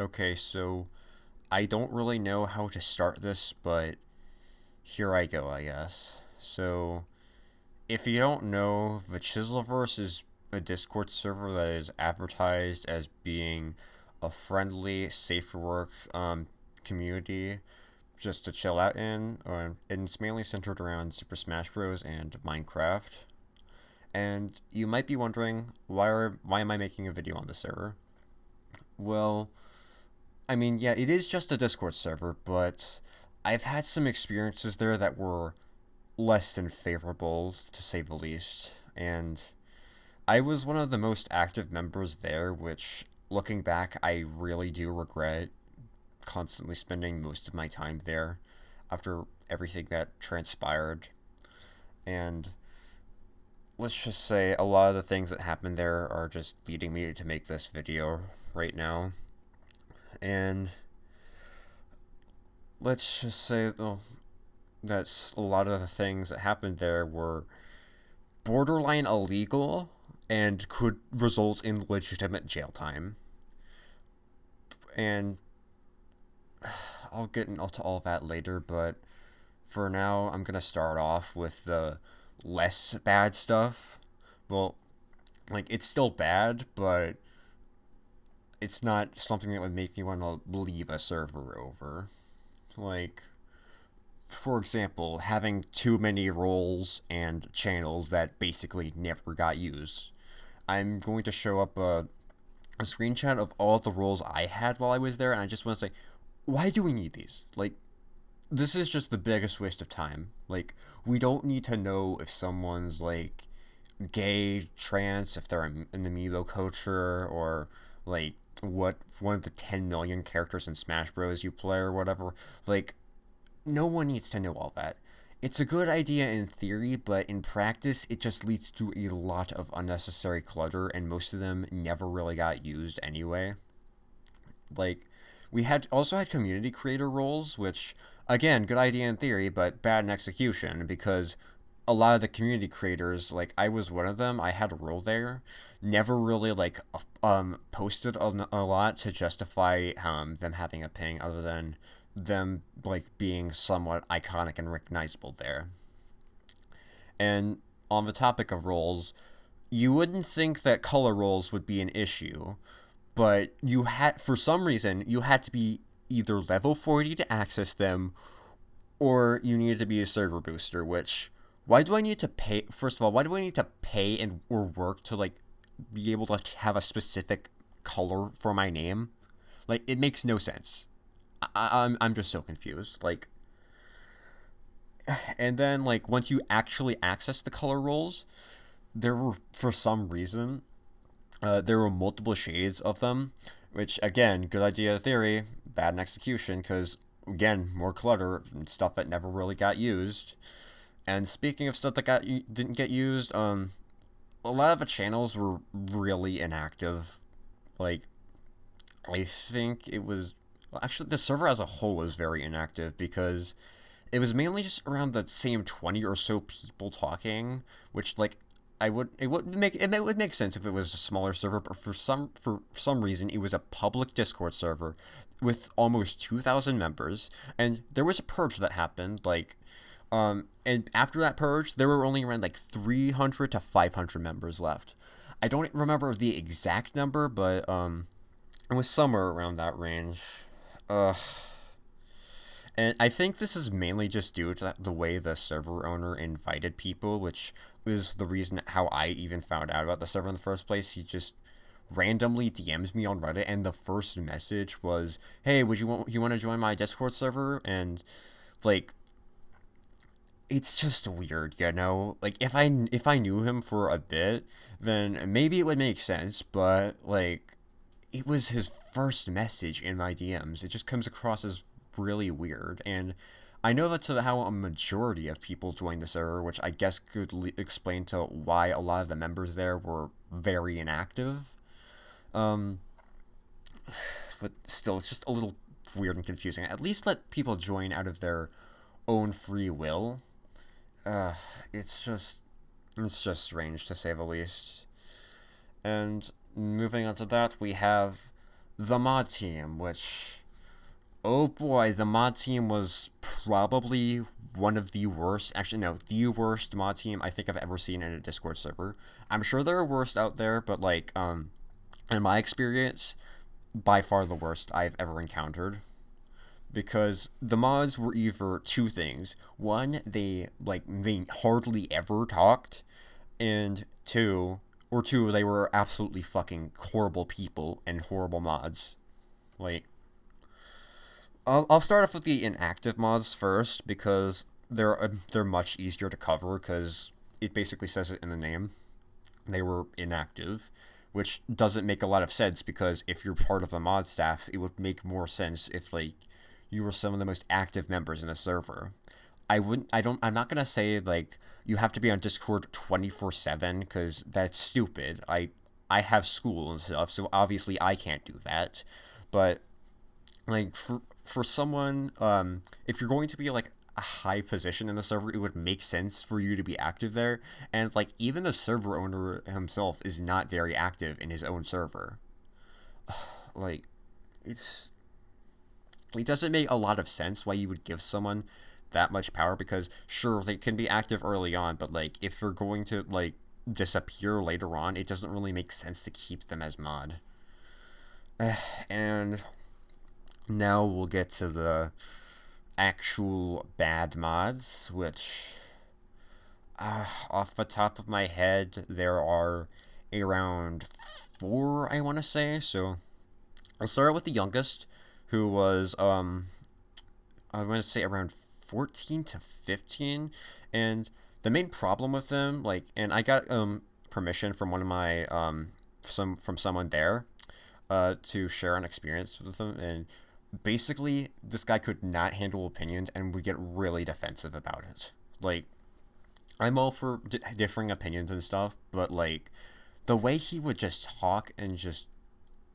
Okay, so I don't really know how to start this, but here I go, I guess. So, if you don't know, the Chizlverse is a Discord server that is advertised as being a friendly, safe for work community just to chill out in, and it's mainly centered around Super Smash Bros. And Minecraft. And you might be wondering, why am I making a video on this server? Well, I mean, yeah, it is just a Discord server, but I've had some experiences there that were less than favorable, to say the least. And I was one of the most active members there, which, looking back, I really do regret constantly spending most of my time there after everything that transpired. And let's just say a lot of the things that happened there are just leading me to make this video right now. And let's just say, that a lot of the things that happened there were borderline illegal and could result in legitimate jail time. And I'll get into all that later, but for now, I'm gonna start off with the less bad stuff. Well, like, it's still bad, but it's not something that would make me want to leave a server over. Like, for example, having too many roles and channels that basically never got used. I'm going to show up a screenshot of all the roles I had while I was there, and I just want to say, why do we need these? Like, this is just the biggest waste of time. Like, we don't need to know if someone's, like, gay, trans, if they're in the Milo culture, or, like, what one of the 10 million characters in Smash Bros. You play or whatever. Like, no one needs to know all that. It's a good idea in theory, but in practice, it just leads to a lot of unnecessary clutter, and most of them never really got used anyway. Like, we had also had community creator roles, which, again, good idea in theory, but bad in execution, because a lot of the community creators, like, I was one of them, I had a role there, never really, like, posted a lot to justify them having a ping, other than them, like, being somewhat iconic and recognizable there. And on the topic of roles, you wouldn't think that color roles would be an issue, but you had, for some reason, you had to be either level 40 to access them, or you needed to be a server booster, which, why do I need to pay? First of all, why do I need to pay and or work to, like, be able to have a specific color for my name? Like, it makes no sense. I'm just so confused. Like, and then, like, once you actually access the color roles, there were, for some reason, there were multiple shades of them, which, again, good idea in theory, bad in execution, because, again, more clutter and stuff that never really got used. And speaking of stuff that didn't get used, a lot of the channels were really inactive. Like, I think it was, well, actually, the server as a whole was very inactive, because it was mainly just around the same 20 or so people talking, which, like, it would make sense if it was a smaller server, but for some reason it was a public Discord server with almost 2,000 members, and there was a purge that happened, like, and after that purge, there were only around, like, 300 to 500 members left. I don't remember the exact number, but it was somewhere around that range. Uh, and I think this is mainly just due to the way the server owner invited people, which was the reason how I even found out about the server in the first place. He just randomly DMs me on Reddit, and the first message was, "Hey, would you want to join my Discord server?" And, like, it's just weird, you know? Like, if I knew him for a bit, then maybe it would make sense, but, like, it was his first message in my DMs. It just comes across as really weird, and I know that's how a majority of people joined the server, which I guess could explain to why a lot of the members there were very inactive. Um, but still, it's just a little weird and confusing. At least let people join out of their own free will. Uh, it's just it's just strange, to say the least. And moving on to that, we have the mod team, which, oh boy, the mod team was probably one of the worst, actually no, the worst mod team I think I've ever seen in a Discord server. I'm sure there are worse out there, but like, in my experience, by far the worst I've ever encountered. Because the mods were either two things. One, they hardly ever talked, and two, they were absolutely fucking horrible people and horrible mods. Like, I'll start off with the inactive mods first because they're much easier to cover because it basically says it in the name. They were inactive, which doesn't make a lot of sense because if you're part of the mod staff, it would make more sense if like you were some of the most active members in the server. I'm not gonna say like you have to be on Discord 24/7 because that's stupid. I have school and stuff, so obviously I can't do that. But like for someone, if you're going to be like a high position in the server, it would make sense for you to be active there. And like even the server owner himself is not very active in his own server. Like it's it doesn't make a lot of sense why you would give someone that much power because sure they can be active early on, but like if they're going to like disappear later on, it doesn't really make sense to keep them as mod. And now we'll get to the actual bad mods, which off the top of my head there are around four, I want to say. So I'll start with the youngest, who was I want to say around 14 to 15, and the main problem with them, like, and I got permission from one of my from someone there to share an experience with them, and basically this guy could not handle opinions and would get really defensive about it. Like, I'm all for differing opinions and stuff, but like the way he would just talk and just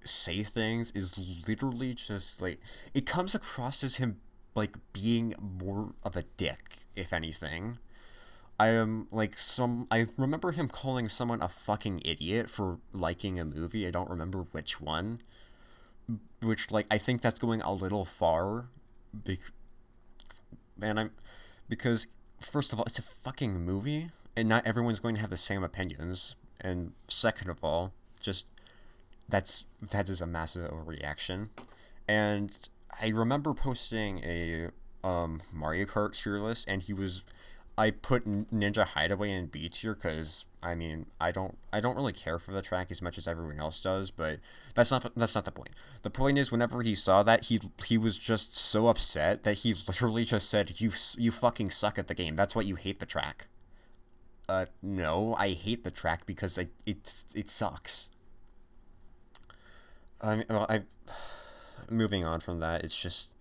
say things is literally just like it comes across as him like being more of a dick, if anything. I remember him calling someone a fucking idiot for liking a movie. I don't remember which one. Which like I think that's going a little far. Bec- Man, I'm because first of all, it's a fucking movie, and not everyone's going to have the same opinions. And second of all, just that is a massive overreaction. And I remember posting a Mario Kart tier list, and I put Ninja Hideaway in B tier because I don't really care for the track as much as everyone else does, but that's not the point. The point is whenever he saw that he was just so upset that he literally just said you fucking suck at the game. That's why you hate the track. No, I hate the track because it sucks. I mean, well, I moving on from that, it's just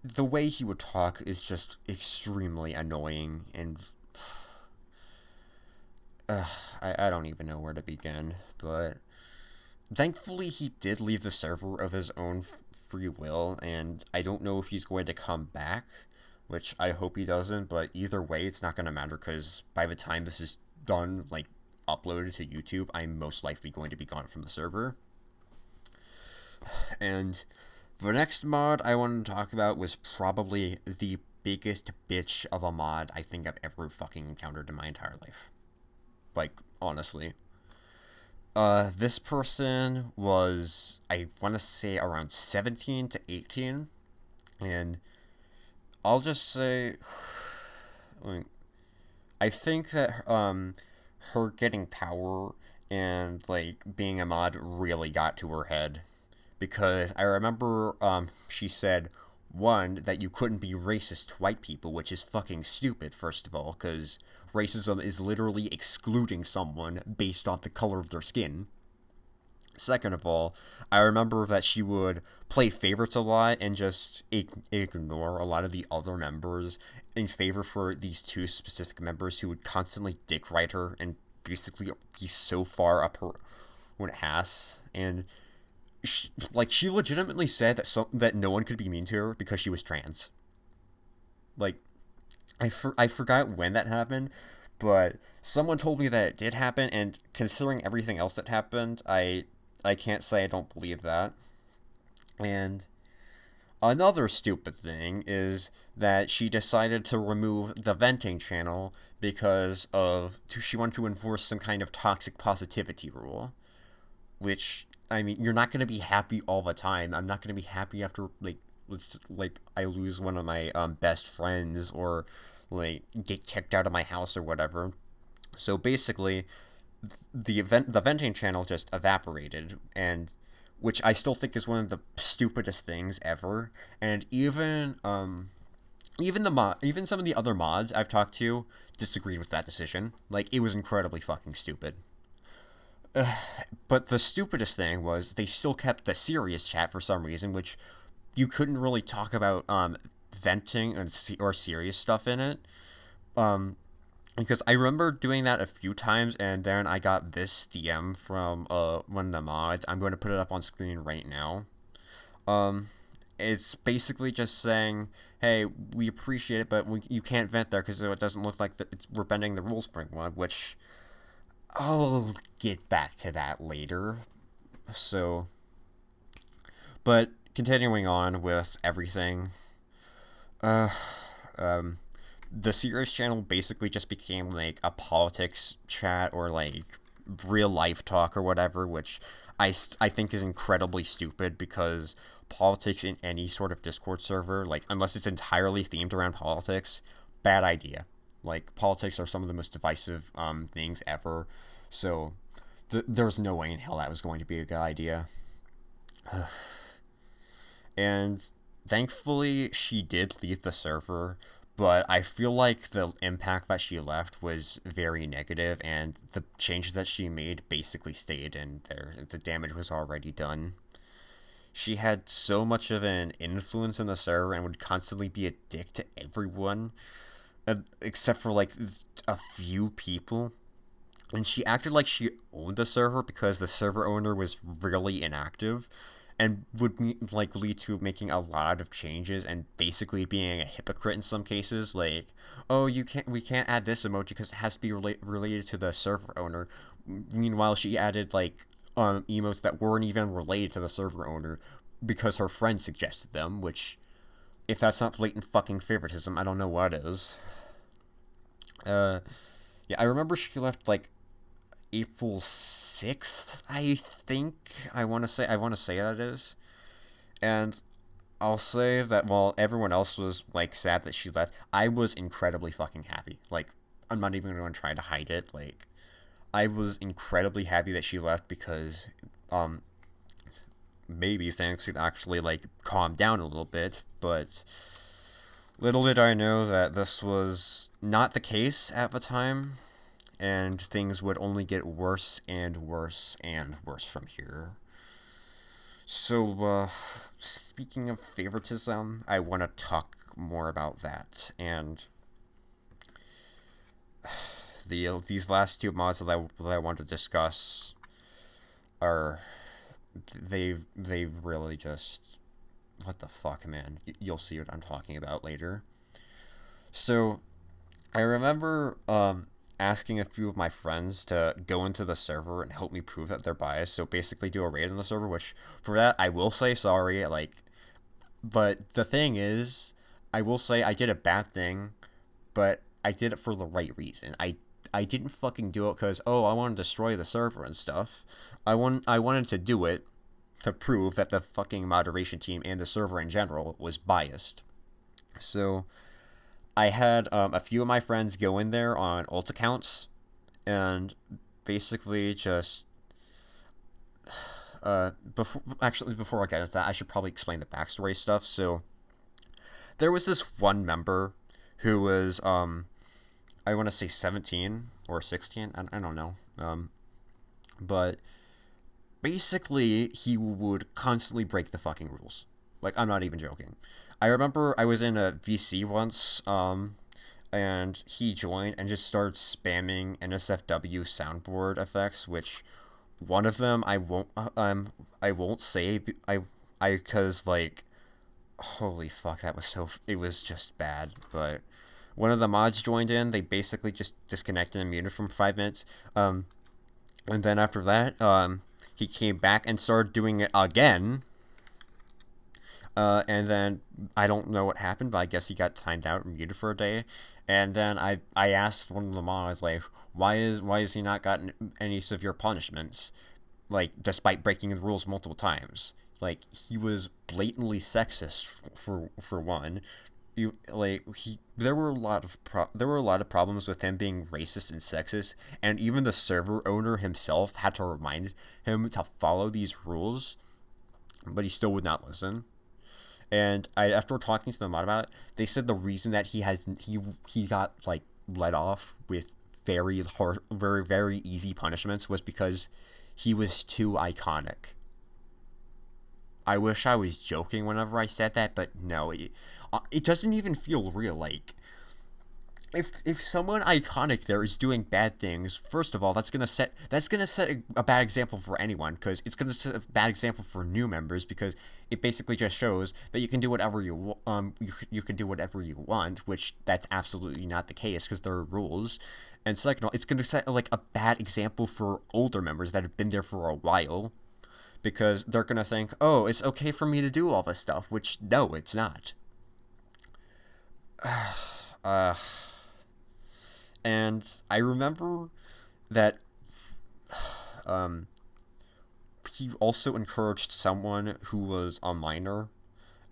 the way he would talk is just extremely annoying, and I don't even know where to begin. But thankfully, he did leave the server of his own free will, and I don't know if he's going to come back, which I hope he doesn't. But either way, it's not going to matter because by the time this is done, like uploaded to YouTube, I'm most likely going to be gone from the server. And the next mod I wanted to talk about was probably the biggest bitch of a mod I think I've ever fucking encountered in my entire life. Like, honestly. This person was, I want to say, around 17 to 18. And I'll just say, like, I think that, her getting power and, like, being a mod really got to her head because I remember she said, one, that you couldn't be racist to white people, which is fucking stupid, first of all, because racism is literally excluding someone based off the color of their skin. Second of all, I remember that she would play favorites a lot and just ignore a lot of the other members in favor for these two specific members who would constantly dick ride her and basically be so far up her own ass. And she legitimately said that no one could be mean to her because she was trans. Like, I forgot when that happened, but someone told me that it did happen, and considering everything else that happened, I can't say I don't believe that. And another stupid thing is that she decided to remove the venting channel because she wanted to enforce some kind of toxic positivity rule, which, I mean, you're not going to be happy all the time. I'm not going to be happy after, I lose one of my best friends, or like get kicked out of my house or whatever. So basically, the venting channel just evaporated, and which I still think is one of the stupidest things ever. And even some of the other mods I've talked to disagreed with that decision. Like, it was incredibly fucking stupid. But the stupidest thing was they still kept the serious chat for some reason, which you couldn't really talk about venting or serious stuff in it. Um, because I remember doing that a few times, and then I got this DM from one of the mods. I'm going to put it up on screen right now. Um, it's basically just saying, "Hey, we appreciate it, but you can't vent there because it doesn't look like we're bending the rules for anyone." Which I'll get back to that later. So, but continuing on with everything, uh, um, the Serious channel basically just became like a politics chat, or like real life talk or whatever, which I think is incredibly stupid, because politics in any sort of Discord server, like unless it's entirely themed around politics, bad idea. Like, politics are some of the most divisive things ever, so there's no way in hell that was going to be a good idea. And thankfully, she did leave the server, but I feel like the impact that she left was very negative, and the changes that she made basically stayed in there. The damage was already done. She had so much of an influence in the server and would constantly be a dick to everyone, except for like a few people. And she acted like she owned the server because the server owner was really inactive, and would lead to making a lot of changes and basically being a hypocrite in some cases. Like, oh, we can't add this emoji because it has to be related to the server owner. Meanwhile, she added like emotes that weren't even related to the server owner because her friend suggested them. Which, if that's not blatant fucking favoritism, I don't know what is. Yeah, I remember she left like April 6th, I think. I want to say that is. And I'll say that while everyone else was like sad that she left, I was incredibly fucking happy. Like, I'm not even going to try to hide it. Like, I was incredibly happy that she left because maybe things could actually like calm down a little bit, but little did I know that this was not the case at the time, and things would only get worse and worse and worse from here. So, speaking of favoritism, I want to talk more about that, and these last two mods that I want to discuss are they've really just, what the fuck, man. You'll see what I'm talking about later. So, I remember asking a few of my friends to go into the server and help me prove that they're biased. So basically do a raid on the server, which for that I will say sorry. Like, but the thing is, I will say I did a bad thing, but I did it for the right reason. I didn't fucking do it because, oh, I want to destroy the server and stuff. I wanted to do it to prove that the fucking moderation team and the server in general was biased. So I had a few of my friends go in there on alt accounts and basically just before I get into that, I should probably explain the backstory stuff. So there was this one member who was I want to say 17 or 16, I don't know, but basically he would constantly break the fucking rules. Like, I'm not even joking. I remember I was in a VC once, and he joined and just started spamming NSFW soundboard effects, which one of them I won't say, because like, holy fuck, it was just bad. But one of the mods joined in, they basically just disconnected and muted for 5 minutes, and then after that, he came back and started doing it again. And then I don't know what happened, but I guess he got timed out and muted for a day. And then I asked one of the mods, I was like, why is he not gotten any severe punishments? Like, despite breaking the rules multiple times. Like, he was blatantly sexist for one. There were a lot of problems with him being racist and sexist, and even the server owner himself had to remind him to follow these rules, but he still would not listen. And after talking to them about it, they said the reason that he got like let off with very easy punishments was because he was too iconic. I wish I was joking whenever I said that, but no, it doesn't even feel real. Like, if someone iconic there is doing bad things, first of all, that's gonna set a bad example for anyone, because it's gonna set a bad example for new members, because it basically just shows that you can do whatever you can do whatever you want, which that's absolutely not the case, because there are rules. And second of all, it's gonna set like a bad example for older members that have been there for a while, because they're gonna think, oh, it's okay for me to do all this stuff, which no, it's not. uh, and I remember that um, he also encouraged someone who was a minor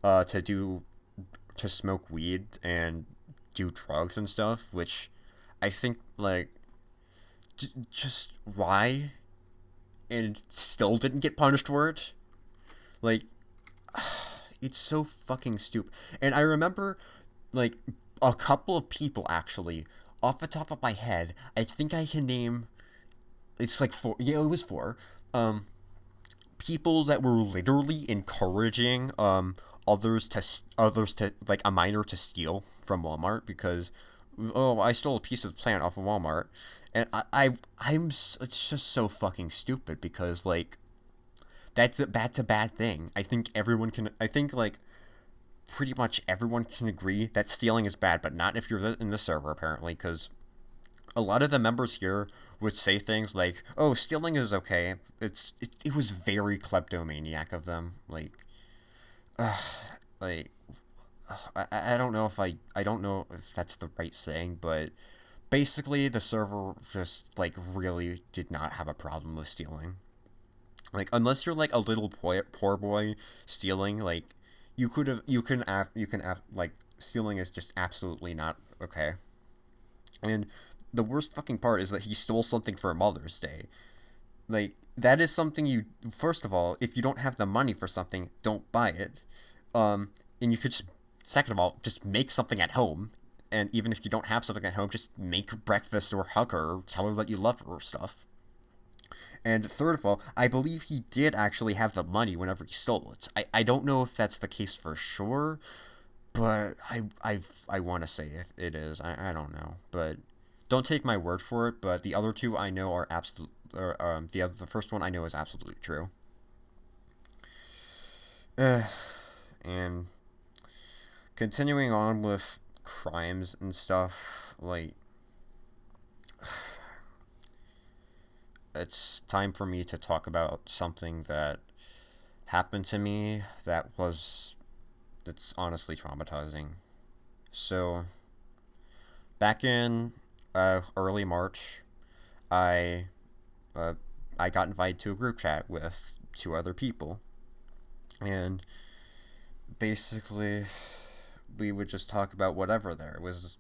to smoke weed and do drugs and stuff, which I think like just why, and still didn't get punished for it. Like, it's so fucking stupid. And I remember like a couple of people actually, off the top of my head, I think I can name, it's like four, yeah, it was four, people that were literally encouraging others to like a minor to steal from Walmart, because oh, I stole a piece of the plant off of Walmart. And it's just so fucking stupid, because like that's a bad thing. I think like pretty much everyone can agree that stealing is bad, but not if you're in the server, apparently, because a lot of the members here would say things like, "Oh, stealing is okay." It was very kleptomaniac of them. Like I don't know if I don't know if that's the right saying, but basically the server just like really did not have a problem with stealing. Like, unless you're like a little poor boy stealing, like you can like, stealing is just absolutely not okay. And the worst fucking part is that he stole something for Mother's Day. Like, that is something you, first of all, if you don't have the money for something, don't buy it. And you could just, second of all, just make something at home. And even if you don't have something at home, just make breakfast or hug her or tell her that you love her or stuff. And third of all, I believe he did actually have the money whenever he stole it. I don't know if that's the case for sure, but I want to say if it is. I don't know, but don't take my word for it. But the other two I know are absolute. The first one I know is absolutely true. And continuing on with crimes and stuff, like, it's time for me to talk about something that happened to me that's honestly traumatizing. So, back in early March, I uh, I got invited to a group chat with two other people, and basically we would just talk about whatever there. It was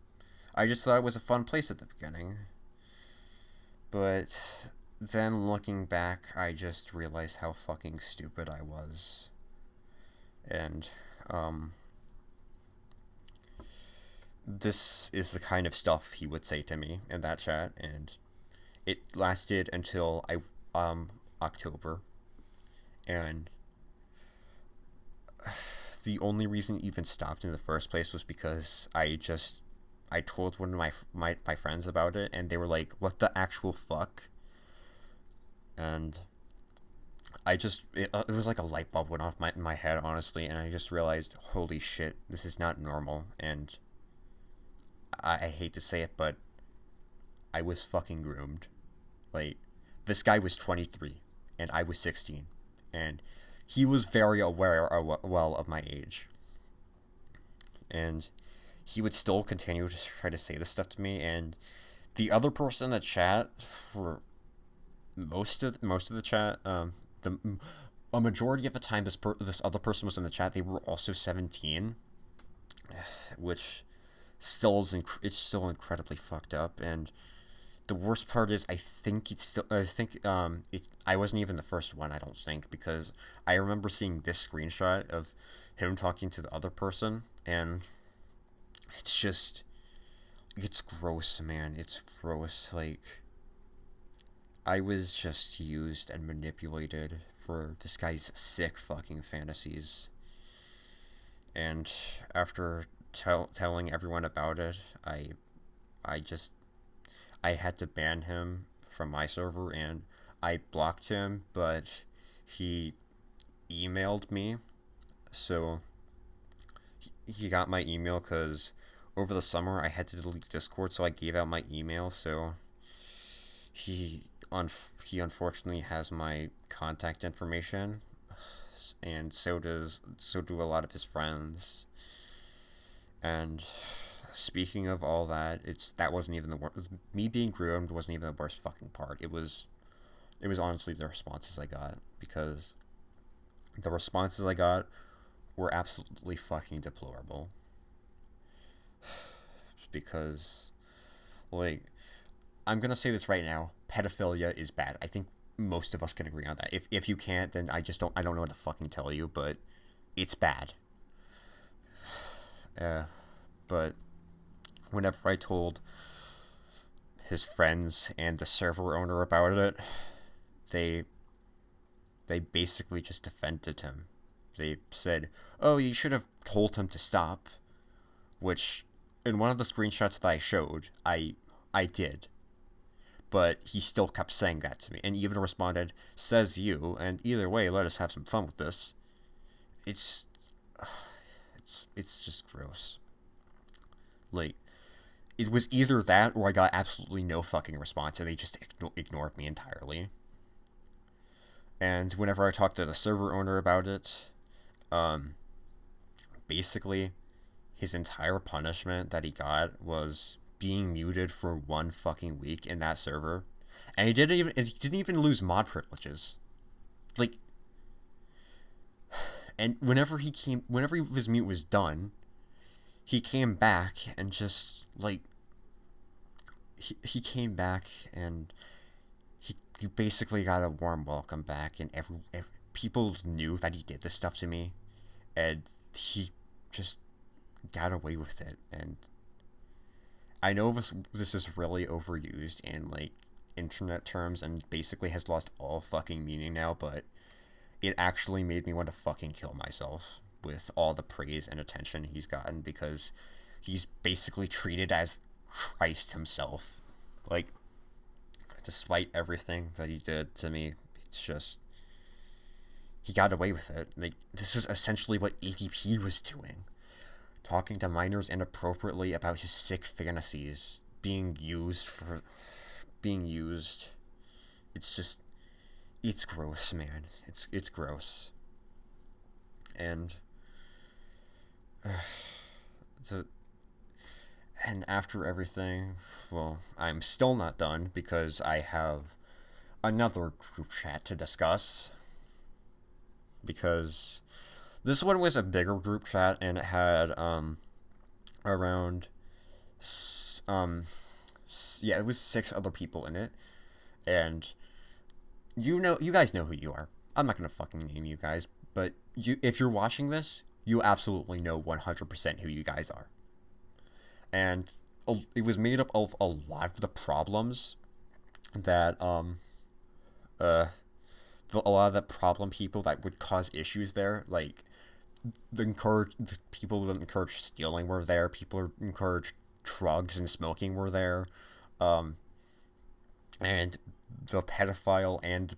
I just thought it was a fun place at the beginning, but then looking back, I just realized how fucking stupid I was, and um, this is the kind of stuff he would say to me in that chat, and it lasted until October, and the only reason it even stopped in the first place was because I told one of my friends about it, and they were like, "What the actual fuck?" And it was like a light bulb went off in my head, honestly, and I just realized, holy shit, this is not normal. And I hate to say it, but I was fucking groomed. Like, this guy was 23 and I was 16, and he was very aware well of my age, and he would still continue to try to say this stuff to me. And the other person in the chat for most of the chat, the a majority of the time this other person was in the chat, they were also 17, which it's still incredibly fucked up. And the worst part is, I wasn't even the first one, I don't think, because I remember seeing this screenshot of him talking to the other person, and it's gross, man. It's gross. Like, I was just used and manipulated for this guy's sick fucking fantasies. And after telling everyone about it, I just I had to ban him from my server, and I blocked him, but he emailed me. So he got my email because over the summer I had to delete Discord, so I gave out my email. So he he unfortunately has my contact information, and so do a lot of his friends. And speaking of all that, that wasn't even the worst. Me being groomed wasn't even the worst fucking part. It was honestly the responses I got, because the responses I got were absolutely fucking deplorable. Because, like, I'm gonna say this right now: pedophilia is bad. I think most of us can agree on that. If you can't, then I don't know what to fucking tell you, but it's bad. But whenever I told his friends and the server owner about it, they basically just defended him. They said, "Oh, you should have told him to stop," which in one of the screenshots that I showed, I did. But he still kept saying that to me, and even responded, "Says you, and either way, let us have some fun with this." It's it's just gross. Like, it was either that or I got absolutely no fucking response, and they just ignored me entirely. And whenever I talked to the server owner about it, basically, his entire punishment that he got was being muted for 1 fucking week in that server, and he didn't even lose mod privileges. Like, and whenever his mute was done, he came back and just like he came back and he basically got a warm welcome back, and every people knew that he did this stuff to me, and he just got away with it. And I know this is really overused in like internet terms and basically has lost all fucking meaning now, but it actually made me want to fucking kill myself with all the praise and attention he's gotten, because he's basically treated as Christ himself. Like, despite everything that he did to me, it's just he got away with it. Like, this is essentially what ADP was doing. Talking to minors inappropriately about his sick fantasies, being used. It's gross, man. It's gross. And and after everything, well, I'm still not done, because I have another group chat to discuss. Because this one was a bigger group chat, and it had around it was 6 other people in it. And you guys know who you are. I'm not gonna fucking name you guys, but if you're watching this, you absolutely know 100% who you guys are. And it was made up of a lot of the problems that a lot of the problem people that would cause issues there. Like, the people that encourage stealing were there. People who encouraged drugs and smoking were there. And the pedophile and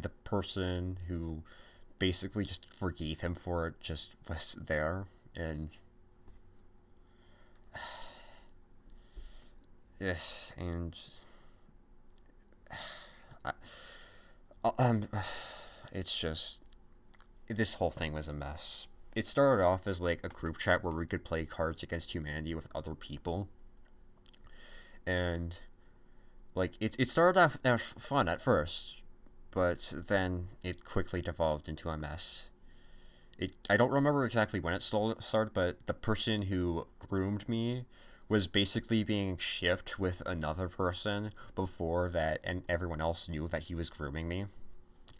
the person who basically just forgave him for it just was there. And and it's just this whole thing was a mess. It started off as like a group chat where we could play Cards Against Humanity with other people, and like it started off fun at first, but then it quickly devolved into a mess. I don't remember exactly when it started, but the person who groomed me was basically being shipped with another person before that, and everyone else knew that he was grooming me.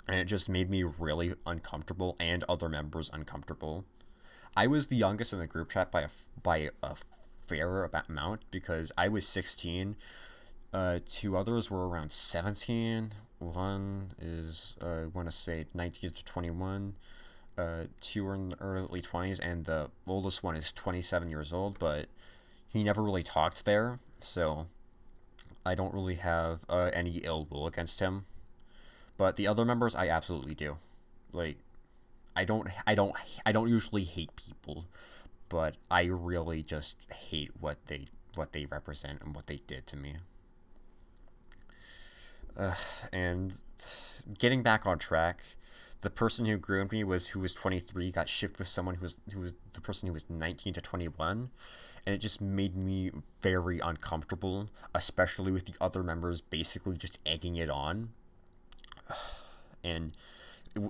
And it just made me really uncomfortable and other members uncomfortable. I was the youngest in the group chat by a fair amount because I was 16. Two others were around 17. One is I want to say 19 to 21. Two are in the early 20s, and the oldest one is 27 years old. But he never really talked there, so I don't really have any ill will against him. But the other members, I absolutely do. Like, I don't usually hate people, but I really just hate what they represent and what they did to me. And getting back on track, the person who groomed me who was 23 got shipped with someone who was the person who was 19 to 21, and it just made me very uncomfortable, especially with the other members basically just egging it on. And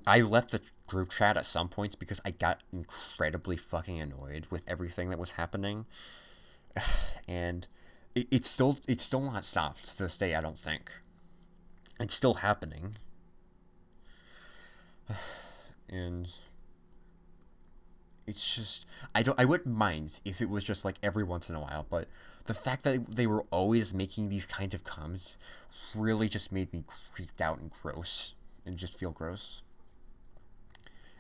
I left the group chat at some points because I got incredibly fucking annoyed with everything that was happening, and it's still not stopped to this day. I don't think it's still happening, and it's just I wouldn't mind if it was just like every once in a while, but the fact that they were always making these kinds of comments really just made me creeped out and gross and just feel gross.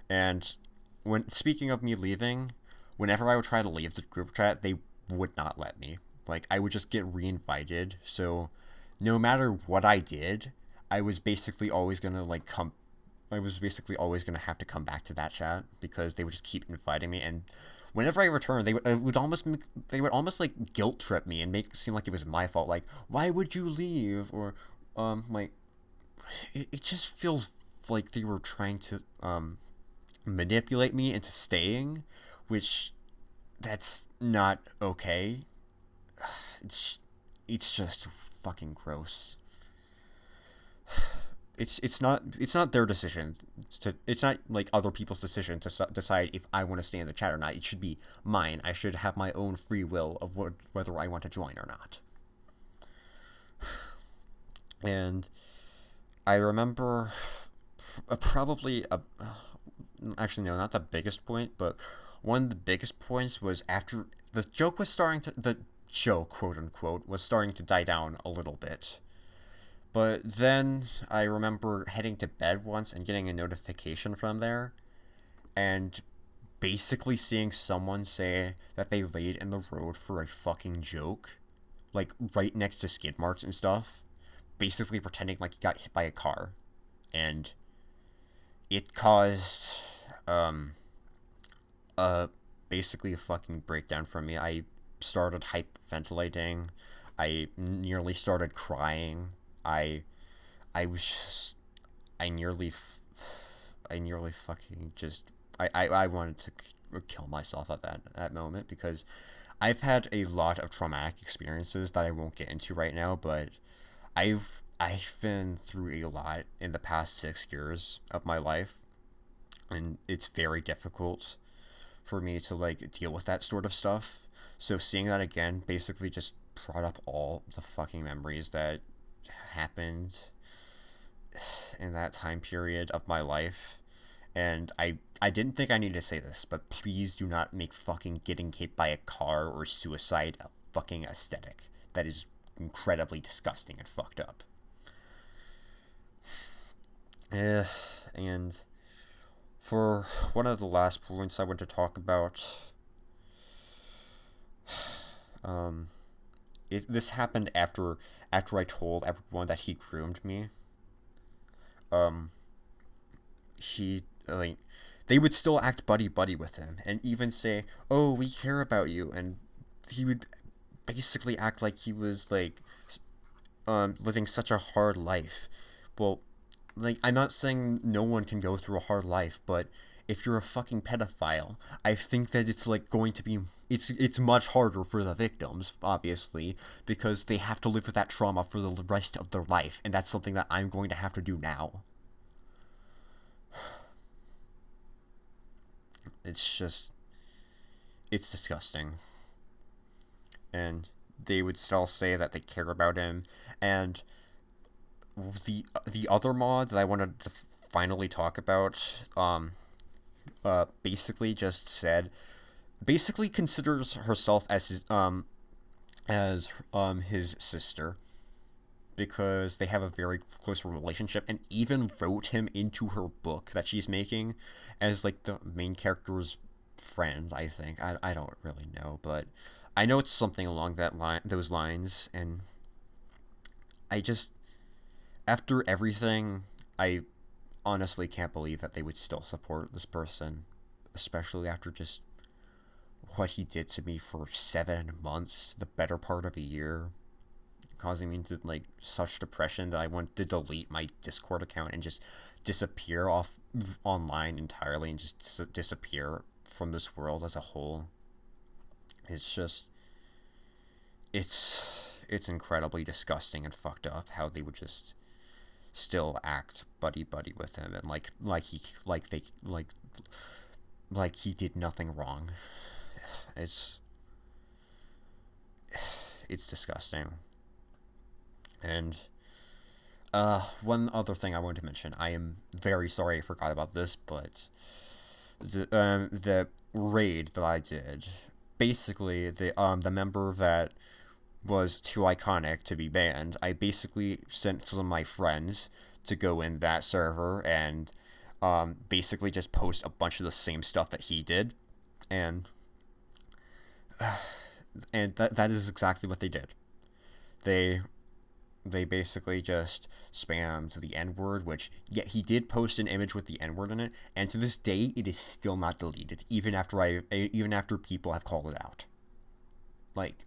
And when speaking of me leaving, whenever I would try to leave the group chat, they would not let me. Like I would just get reinvited. So no matter what I did, I was basically always gonna like come. I was basically always gonna have to come back to that chat because they would just keep inviting me. And whenever I returned, they would almost like guilt trip me and make it seem like it was my fault. Like why would you leave? Or like it just feels like they were trying to manipulate me into staying, which that's not okay. It's it's just fucking gross. It's not their decision it's not like other people's decision to decide if I want to stay in the chat or not. It should be mine. I should have my own free will of whether I want to join or not. And I remember probably actually no, not the biggest point, but one of the biggest points was after the joke, quote unquote, was starting to die down a little bit. But then I remember heading to bed once and getting a notification from there, and basically seeing someone say that they laid in the road for a fucking joke, like right next to skid marks and stuff, basically pretending like he got hit by a car, and it caused uh basically a fucking breakdown for me. I started hyperventilating. I nearly started crying. I I was just I nearly I nearly fucking just I wanted to kill myself at that moment because I've had a lot of traumatic experiences that I won't get into right now, but I've been through a lot in the past 6 years of my life, and it's very difficult for me to like deal with that sort of stuff. So seeing that again basically just brought up all the fucking memories that happened in that time period of my life. And I didn't think I needed to say this, but please do not make fucking getting hit by a car or suicide a fucking aesthetic. That is incredibly disgusting and fucked up. And for one of the last points I want to talk about, this happened after I told everyone that he groomed me. Um, he like they would still act buddy buddy with him and even say, "Oh, we care about you," and he would basically act like he was like living such a hard life. Well, like I'm not saying no one can go through a hard life, but if you're a fucking pedophile, I think that it's like going to be it's much harder for the victims, obviously, because they have to live with that trauma for the rest of their life, and that's something that I'm going to have to do now. It's just, it's disgusting. And they would still say that they care about him. And the other mod that I wanted to finally talk about, basically just said, basically considers herself as his sister, because they have a very close relationship, and even wrote him into her book that she's making as like the main character's friend. I think I don't really know, but I know it's something along those lines. And I just, after everything, I honestly can't believe that they would still support this person, especially after just what he did to me for 7 months, the better part of a year, causing me to like such depression that I wanted to delete my Discord account and just disappear off online entirely, and just disappear from this world as a whole. It's just, it's incredibly disgusting and fucked up how they would just still act buddy with him, and like he did nothing wrong. It's disgusting. And one other thing I wanted to mention, I am very sorry I forgot about this, but the raid that I did, basically the member that was too iconic to be banned, I basically sent some of my friends to go in that server and basically just post a bunch of the same stuff that he did, and that is exactly what they did. They basically just spammed the N-word, which, yeah, he did post an image with the N-word in it, and to this day, it is still not deleted, even after people have called it out. Like,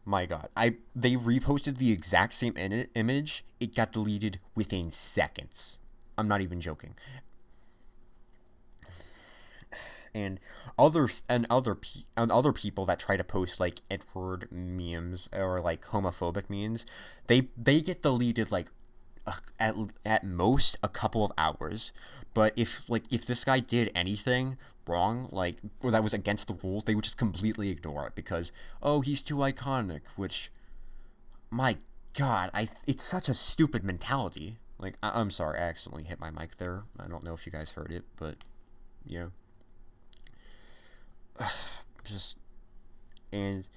my god. They reposted the exact same image, it got deleted within seconds. I'm not even joking. And other people that try to post like N-word memes or like homophobic memes, they get deleted like at most a couple of hours. But if this guy did anything wrong, like, or that was against the rules, they would just completely ignore it because, oh, he's too iconic. Which, my god, it's such a stupid mentality. Like, I'm sorry, I accidentally hit my mic there. I don't know if you guys heard it, but yeah. Just, and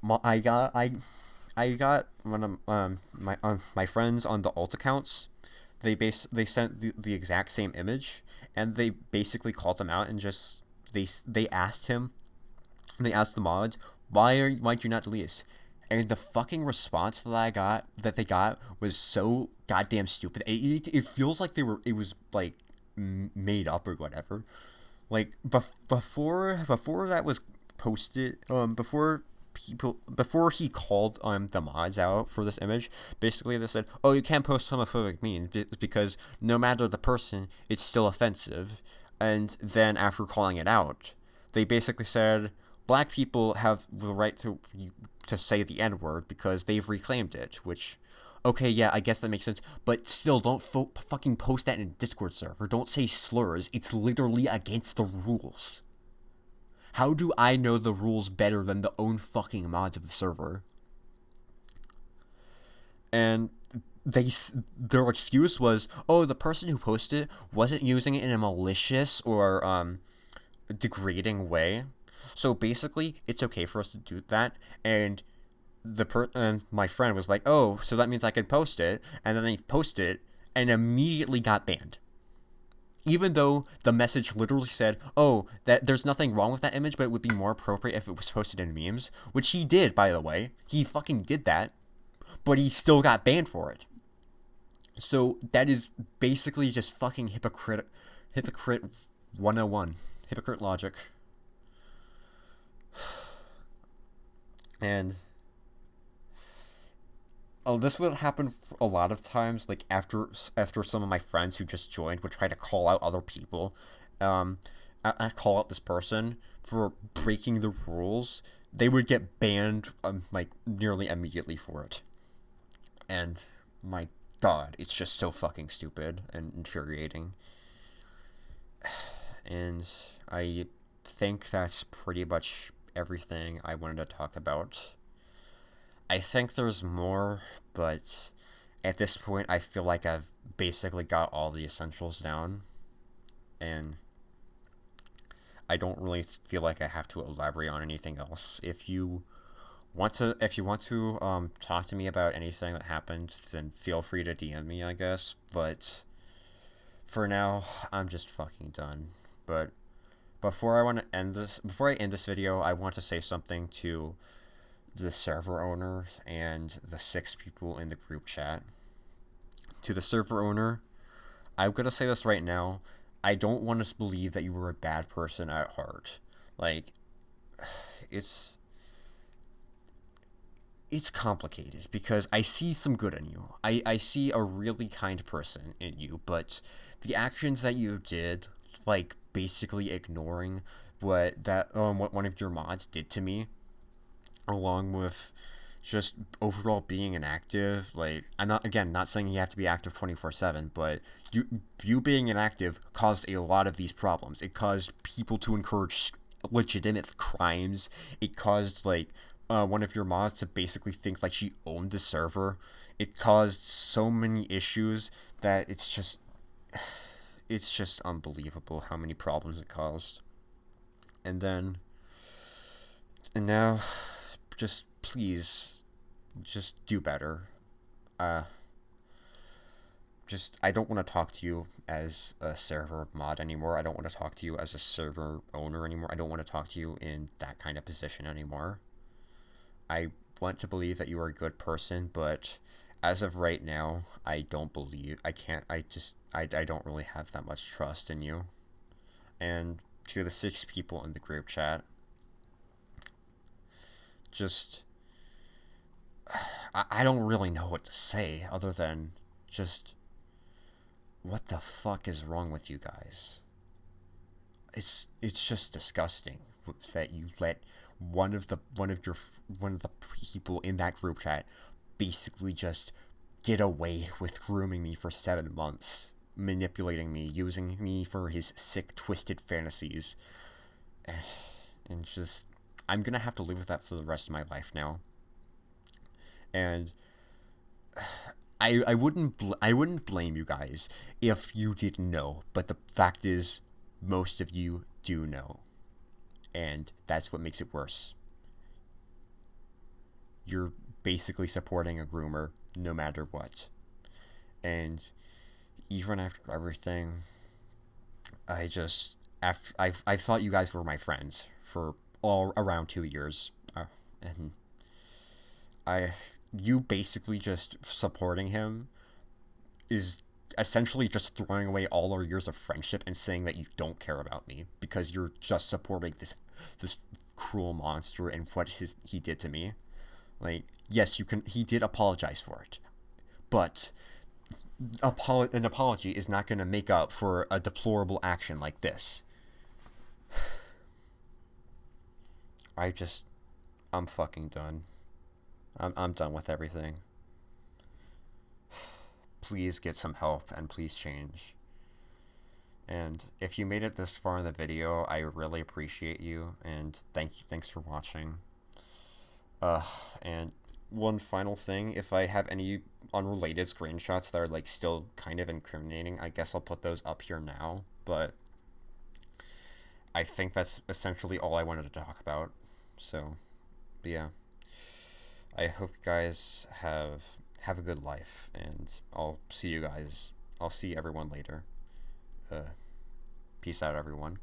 I got one of my friends on the alt accounts. They sent the exact same image, and they basically called him out and just they asked the mods, why'd you not delete us? And the fucking response that they got was so goddamn stupid. It feels like it was like made up or whatever. Like, before that was posted, before he called the mods out for this image, basically they said, oh, you can't post homophobic memes because no matter the person, it's still offensive. And then after calling it out, they basically said black people have the right to say the N-word because they've reclaimed it, which, okay, yeah, I guess that makes sense, but still, don't fucking post that in a Discord server. Don't say slurs. It's literally against the rules. How do I know the rules better than the own fucking mods of the server? And their excuse was, oh, the person who posted it wasn't using it in a malicious or degrading way. So basically, it's okay for us to do that, and my friend was like, oh, so that means I can post it, and then they posted it and immediately got banned. Even though the message literally said, oh, that there's nothing wrong with that image, but it would be more appropriate if it was posted in memes, which he did, by the way. He fucking did that, but he still got banned for it. So that is basically just fucking hypocrite 101. Hypocrite logic. And Oh, this would happen a lot of times. Like after some of my friends who just joined would try to call out other people, um, I call out this person for breaking the rules. They would get banned, like nearly immediately for it. And my God, it's just so fucking stupid and infuriating. And I think that's pretty much everything I wanted to talk about. I think there's more, but at this point, I feel like I've basically got all the essentials down, and I don't really feel like I have to elaborate on anything else. If you want to talk to me about anything that happened, then feel free to DM me, I guess. But for now, I'm just fucking done. But before I end this video, I want to say something to the server owner and the 6 people in the group chat. To the server owner, I'm gonna say this right now. I don't want us to believe that you were a bad person at heart. Like, it's complicated because I see some good in you. I see a really kind person in you, but the actions that you did, like basically ignoring what one of your mods did to me, along with just overall being inactive. Like, I'm not saying you have to be active 24/7, but you being inactive caused a lot of these problems. It caused people to encourage legitimate crimes. It caused like one of your mods to basically think like she owned the server. It caused so many issues that it's just unbelievable how many problems it caused. And now, just please, just do better. Uh, I don't want to talk to you as a server mod anymore. I don't want to talk to you as a server owner anymore. I don't want to talk to you in that kind of position anymore. I want to believe that you are a good person, but as of right now, I don't believe, I can't, I don't really have that much trust in you. And to the 6 people in the group chat, just, I don't really know what to say other than just, what the fuck is wrong with you guys? It's just disgusting that you let one of the people in that group chat basically just get away with grooming me for 7 months, manipulating me, using me for his sick, twisted fantasies, and just, I'm gonna have to live with that for the rest of my life now. And I wouldn't blame you guys if you didn't know, but the fact is, most of you do know, and that's what makes it worse. You're basically supporting a groomer no matter what, and even after everything, I thought you guys were my friends for all around 2 years, and you basically just supporting him is essentially just throwing away all our years of friendship and saying that you don't care about me because you're just supporting this cruel monster and what he did to me. Like, yes, he did apologize for it, but an apology is not going to make up for a deplorable action like this. I'm fucking done. I'm done with everything. Please get some help and please change. And if you made it this far in the video, I really appreciate you, and thanks for watching. And one final thing, if I have any unrelated screenshots that are like still kind of incriminating, I guess I'll put those up here now, but I think that's essentially all I wanted to talk about. So, but yeah, I hope you guys have a good life, and I'll see everyone later. Peace out, everyone.